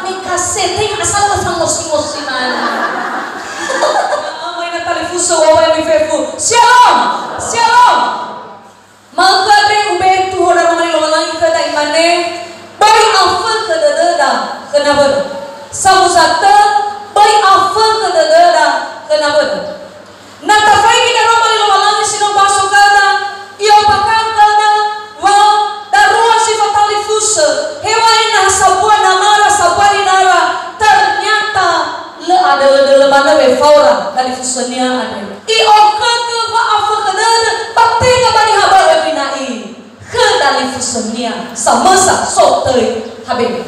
ni kaseteng asal sang mosi-mosi mana. Amay na talifuso away mi fefu. Shalom, shalom. Magkadre ubetu hora ramai lomalang ke dai mane. Bai afal ke dadada kenapa? Samusata bai afal ke dadada kenapa? Natafai kita ramai lomalang sino pasok kada. Iyo pakan kada. Wa darua sifat talifuso. Hewan na sabua namara sabari nara. Ternyata le ada mana we faura dari fusonia ada. I oka ke wa afal ke dadada. Bakti ngabani habar webinai. Ke dari fusonia samasa sotei habib.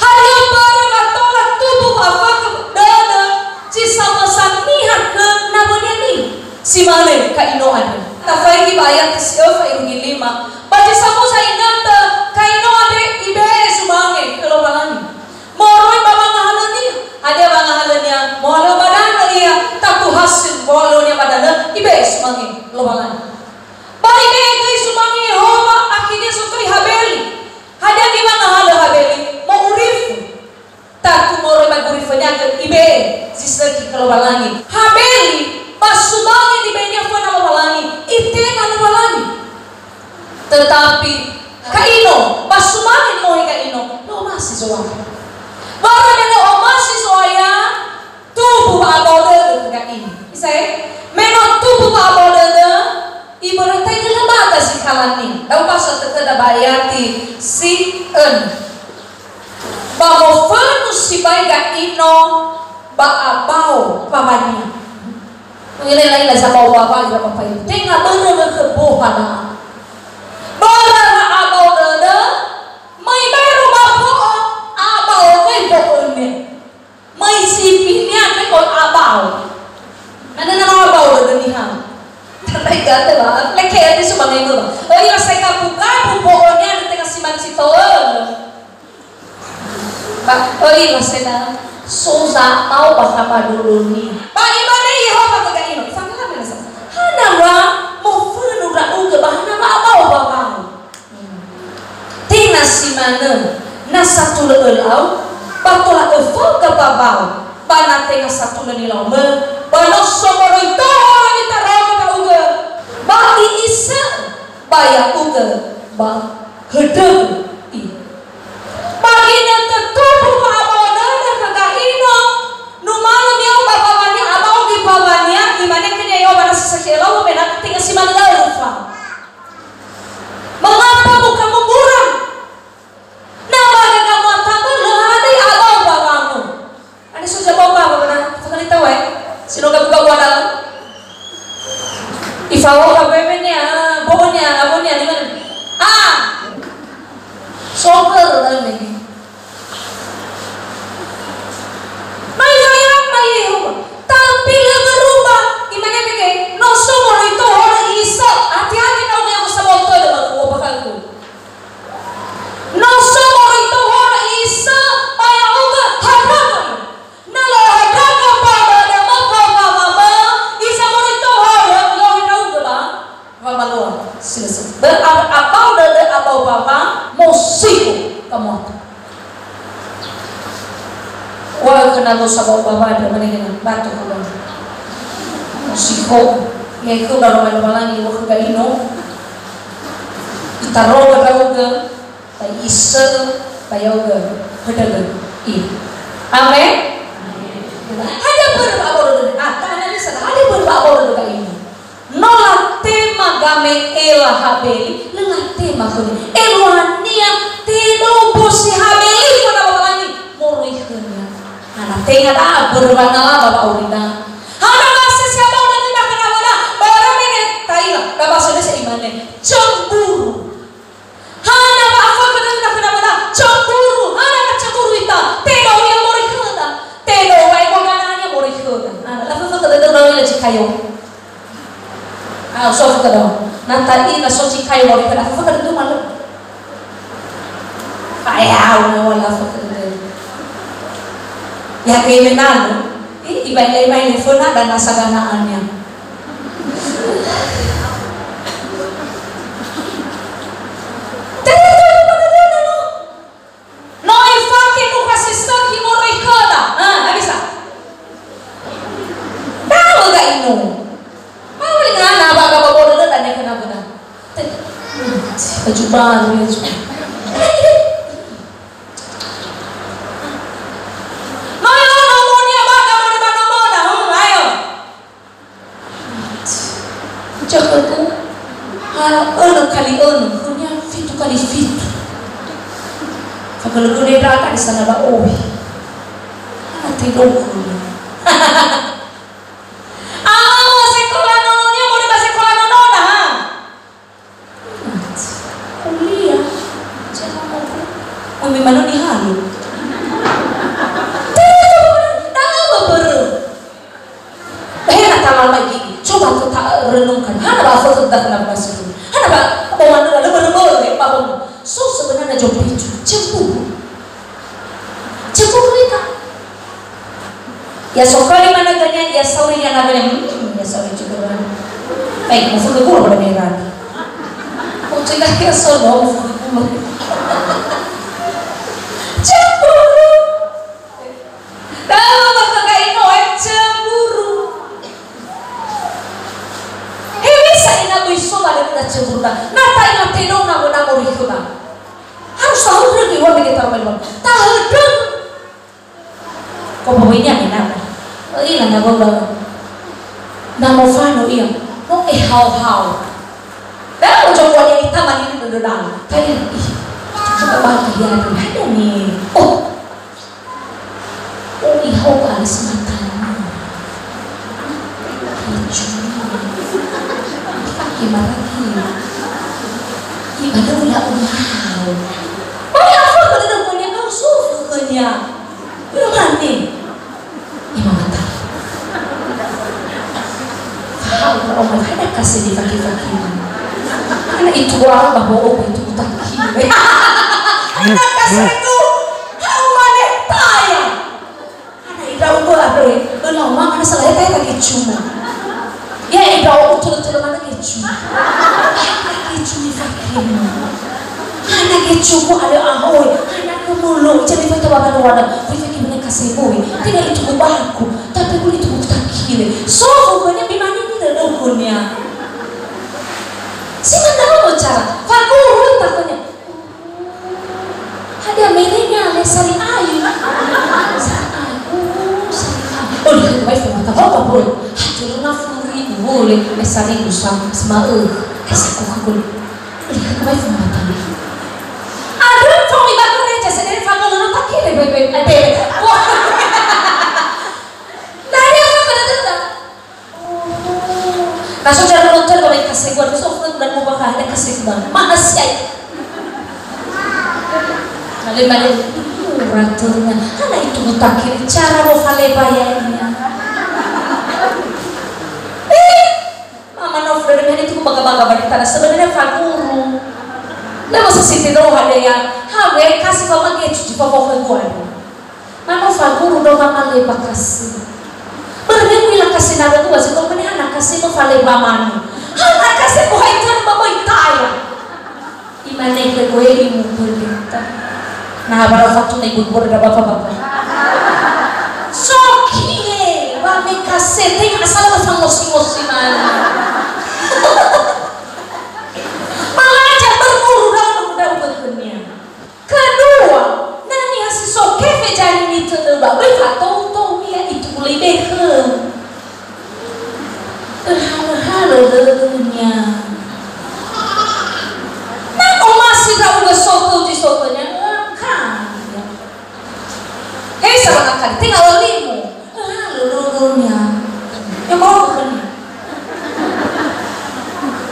Hari barang atolak tubuh apa ke dada ci samasa nihat ke namanya ni si male ka ino ada. Tafai ki bayat ke siofa irugi 5. Baca samasa inanta ka ino ada ibe sumange kalau balani. Moroi baba ngahalani ada bang ngahalania molo badan dia tapu hasil molonya badan ibe sumange lo balani. Bai be sumange Yehova akhirnya sutoi habeli. Hada di mana hal habeli mau urif. Tak tu moroi bagurifnya ke ibe sisaki kalau balangi. Habeli basumange di benya fana lo balangi. Ite kalau balangi. Tetapi kaino basumange mo kaino lo masih soal. Baru ada lo masih soalnya tubuh abode dengan ini. Saya memang tubuh abode ibarat tay lembaga si kalani. Daw pasal terkada bayati si Bamo fanus si bayga ino ba abaw pamanya. Ngilay sa bawa ila papayo. Tenga bener ke bohana. Bara abaw dada may bayro bapo abaw kay boone. May sipinnya kay kon abaw. Nana abaw dada ni ha. Tatay gata ba? Lekaya di sumangay ko ba? Ay, rasay ka buka, bubuo niya, natin kasi man si Toon. Ay, rasay na, sosa, tao ba ka madulun niya? Iba na iyo, pagkagaino. Isang kami na sa, hanawa, mo funo ra uga ba? Hanawa, abaw ba ba? Tina si Manu, nasa tulalaw, patulah evaw ka babaw, panate nga sa tulanilaw mo, banos somoroy to, ba iisa baya uga ba hedeg i bagi na tertubuh ba abona na kagaino numalo niya babawanya abaw di babanya imane kanya yo bana sa sakelaw mena tinga si manlarufa mengapa muka memburam nama kamu atamu lehadai abaw babamu ada sudah bawa bana fakali tahu sino ka buka dalam ifawo ka bebenya bonya abonya di mana soccer dalam ini mai sayang mai tapi le berubah gimana bege no somoro itu orang isa hati-hati dong yang usah moto dengan gua bakalku no somoro itu orang isa paya uga haram nalo hadaga pada nama mama isa moro itu orang Maluan, selesai. Berabau dari abau bapa, musik kamu. Wah kenal lo sabau bapa ada mana dengan batu kamu. Musiko, ya itu dalam malam ini waktu kaino. Kita roga roga, tay isel, tayoga, pedagang. Amin. Hanya berabau dari, tangan ini sana. Hanya berabau dari kaino. Nolak tema game ela habeli lengan tema kuni eluania tino bosi habeli pada orang ini morihnya anak tengah dah berwarna laba baurina hana masa siapa udah tidak kenal mana barang ini tailah dapat sudah seimane cemburu hana apa kita tidak kenal mana cemburu hana cemburu itu tino yang morihnya tino baik orangnya morihnya anak lalu kita tidak tahu lagi kayu so ka daw nantai na so si kayo mo ka fa ka dito malo ayaw na wala fa ka dito ya kay menano iba-iba ni fona dan nasa ganaan niya no ifake no kasi Kalau gue kan di sana lah, oh, nanti dong. Sekolah nononya mau di sekolah nonona. Kuliah, jangan mau memang nih halu. Coba kita renungkan, hana ba foto dah kena masuk, hana ba oman dah lebar-lebar ya babon. So sebenarnya jauh picu, cemburu kita. Ya sokali mana ganya, ya sauri yang namanya, ya sauri juga kan. Baik, mau foto gua pada merah. Oh tidak kira solo, mau foto gua. Cemburu. Tahu bakal kayak cemburu. Iso balik na cemburu na ina tenong na mo riko na harus tahu dulu di wabik kita rumah tahu dulu kau bawanya ni nama ilang na bawa namo fano iya no how dah mo coba yang kita mani itu dudang tadi coba bahagia ada nih oh ihau alis mata gimana ulah umau apa kalau namanya kau sufu kenya belum mandi imam mata tahu kalau ada kasih di kaki-kaki karena itu orang bahwa itu utaki ada kasih itu kau mana tayang ada idau gua belum mana salah tayang lagi cuma ya idau betul-betul mana kecu ni fakir anak kecu ko ada ahoy anak kemulu jadi foto wadah fakir mana kasih boy tidak itu bahaku tapi aku itu tak kiri so pokoknya bimani ni dah dunia si mana mau cara fakir takutnya ada menenya lesari ayu oh dia baik mata apa boy hatur nafuri boleh lesari usam semau esaku kagul lihat baik mata ni ada fami baru reja sedari fakir lu tak kira baik wah dari apa pada tetap langsung cara nonton kalau kasih gua terus aku dan mau bakal ada kasih bang mana sih kali raturnya karena itu tak kira cara mau kale bayarnya dari itu bangga-bangga pada sebenarnya fakuru lah masa siti doh ada yang hawe kasih kau pakai cuci pokok gue mana fakuru doh mama lepas kasih berbeda bila kasih nada tua sih kalau mana anak kasih mau fale bamanu anak kasih kau itu mama itaya imane gue imu berita nah baru faktu nih gue berada bapak-bapak sokie bami kasih ting asal pasang mosi mana mengajar berburu dalam dunia. Kedua, nani hasil soke fejani itu terbaik. Tahu dia itu boleh behem. Terhalu dunia. Nah, masih tahu gak soke uji sokenya kan? Hei sama nakal, tinggal limu. Terhalu dunia. Yang mau bukan?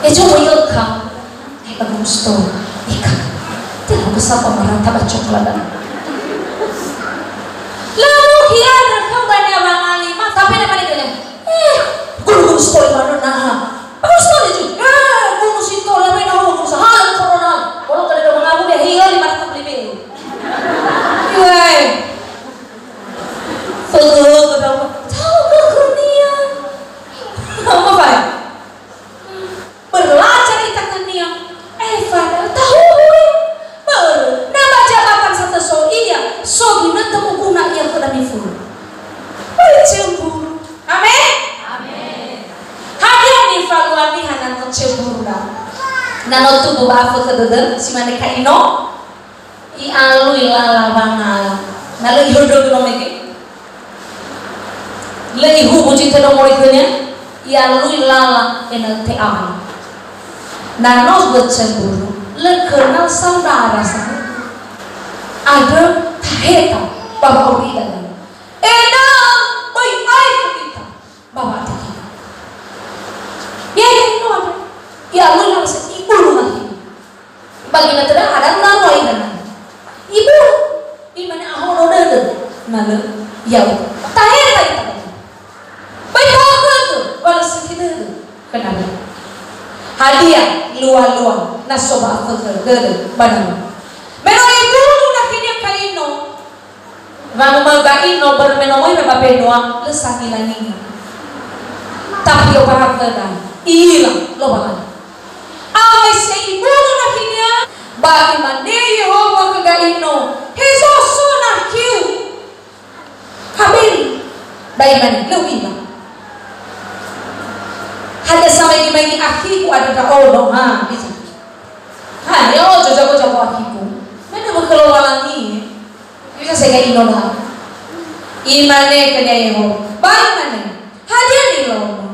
Coba ilkam, bagus tuh, ikan. Tidak bisa pemerintah bacok lagi. Lalu kian kau banyak bangali, tapi apa nih? Guru story mana nah? Bagus tuh itu. Guru story apa yang guru sahal corona. Kalau kada ada mengaku dia hilang di mata beli. Woi, foto kada tahu ke dunia. Apa pak? Belajar kita dunia pada tahu nama jabatan satu so iya so guna temu guna yang sudah miful cemburu amin hadir ni faluani hanan ko cemburu dah nano tu buba ke dede si mana kaino i alu ilala bangal nalo yodo no mege le ihu buji te no mori kenya i alu ilala enal te aman nano bercemburu le kenal saudara saya ada Baba uri dan boy ai kita baba tadi ya ini ada ya Allah harus ibu lagi bagi nanti ada nano ini ibu di mana ahono deh nalo ya tahir tadi baik apa tu kalau sekitar kenapa hadiah luar nasoba after deh badan menon ibu nak ini kaino Vamos mangar ino bermenomoy na mapenoa lesang ilang tapi o pahatna ilang lobangan away sa ibo na kinya bagi mande Yehova kagaino Jesus na kiu habil daiman luwila hada samay gimay aki ko ada ka ono ha bisa ha yo jojo aki ko mena magkalawalan ni bisa saya ino lah imane kanya Yehova baik mana hadiah ni loh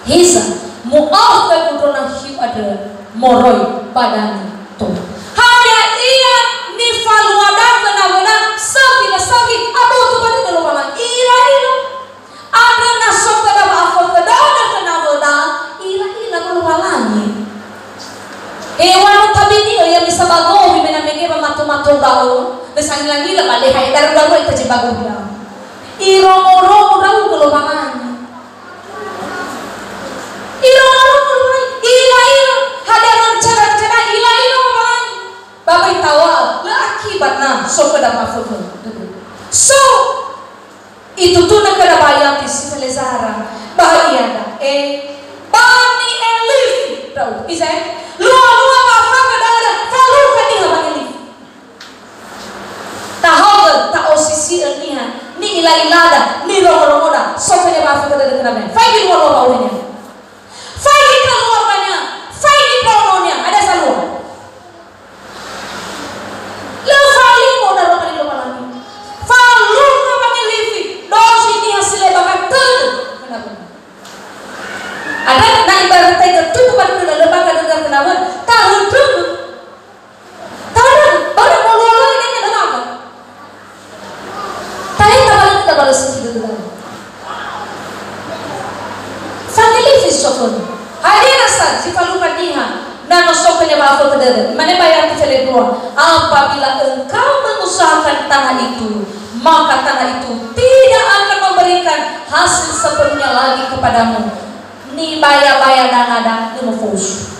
hisa muaf ke kutrona hiu ada moroi badan tu hadiah ia ni faluada kena sakit abu tu pada keluaran ira ada nasok kada afo kada kena ira keluaran ni hewan tabini yang bisa bago mena matu daun besang lagi lah balik hai dar daun itu jebago dia iro daun keluaran iro ila hadaran cara ila man babai tawa le akibatna so kada mafuto so itu tu nak kada bayar di selezara bahaya bani elif tahu bisa luar apa kada falu kadi haban elif tahu tak osisi ni ila ni romo so kada mafuto kada kada fai di luar bawahnya fai di keluarnya fai di prononya ada saluan le fali mo na romo ni lagi falu haban elif dosi ni hasilnya bakat kenapa ada nak ibarat itu tu pada lembaga negara kenapa tahun tu tahun baru mau ini kenapa tahun tak balas itu family fisofon hari rasa si falu kadiha dan masuknya maaf kedere mana bayar ke keluar apabila engkau mengusahakan tanah itu maka tanah itu tidak akan memberikan hasil sepenuhnya lagi kepadamu ni baya dan ni mufus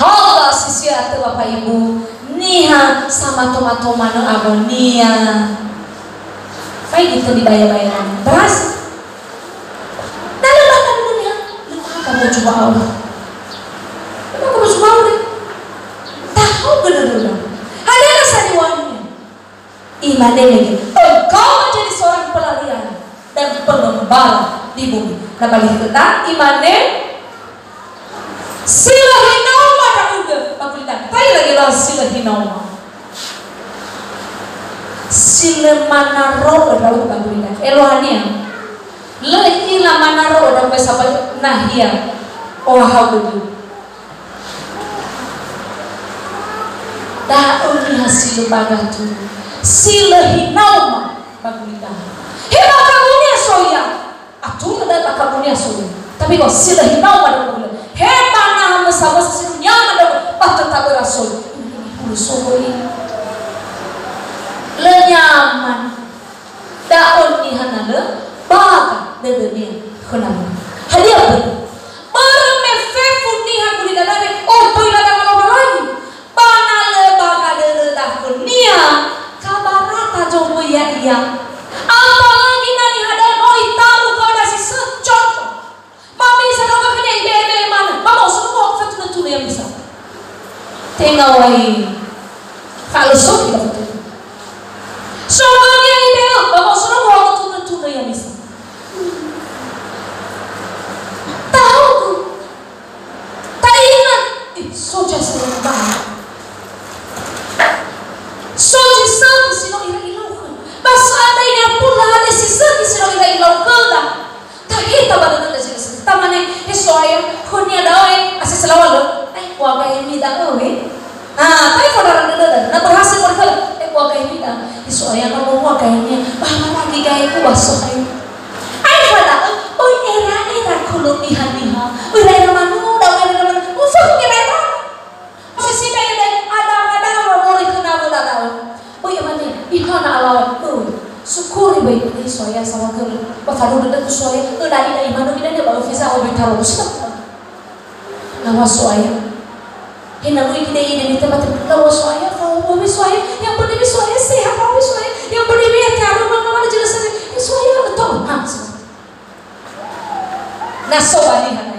hala sisi ate bapak ibu niha sama tomato mano agonia fai gitu di baya beras dalam makan dunia kamu coba Allah kamu coba Allah tahu benar-benar ada rasa diwanya iman ini engkau menjadi seorang pelarian dan pengembala di bumi. Nah balik tentang imannya sila hinauma dan udah pakulitan. Tadi lagi lah sila hinauma. Sila manaro ada udah pakulitan. Elohania. Lagi lah manaro ada besapa nahia. Oh haudu. Dah uni hasil bagatu. Sila hinauma pakulitan. Hema kamunya soya. Atu ada kamunya soya. Tapi kok sila hinauma ada pakulitan. Hema nah mesaba sesinya ada patata berasol. Ini soya. Lenyaman. Daun ni hanale baga dedenya kenapa? Hadiah ber. Bermefefu ni hakuli dadare oh toy ladang lawan. Panale baga dedah kunia kabarata jomo ya iya. Apalagi nani hadan oi taruh kada si secot. Mami sanoga kena ibe mana? Mama semua fatuna tuna yang bisa. Tengawai. Kalau sok kita betul. Soalnya ibe mama semua tuna yang bisa. Tahu tu. Tak ingat. Soja serba. Soja sama sino ira-ira. Basta ada yang pula ada sisa di sini lagi lokal dah. Tak kita baru ada sisa. Tamane esoaya konia dawe asyik selawal lo. Waga ini dah oke. Tapi saudara ada. Nah berhasil mereka waga ini dah. Esoaya ihana alawan syukuri baik ini soya sama ke bafadu dedet soya dari mana kita dia baru visa obi taruh sudah lawas soya hina lui kita ini di tempat lawas soya kalau obi soya yang berdiri soya sehat obi soya yang berdiri ya taruh mana jelas saja soya betul nah soba ni hana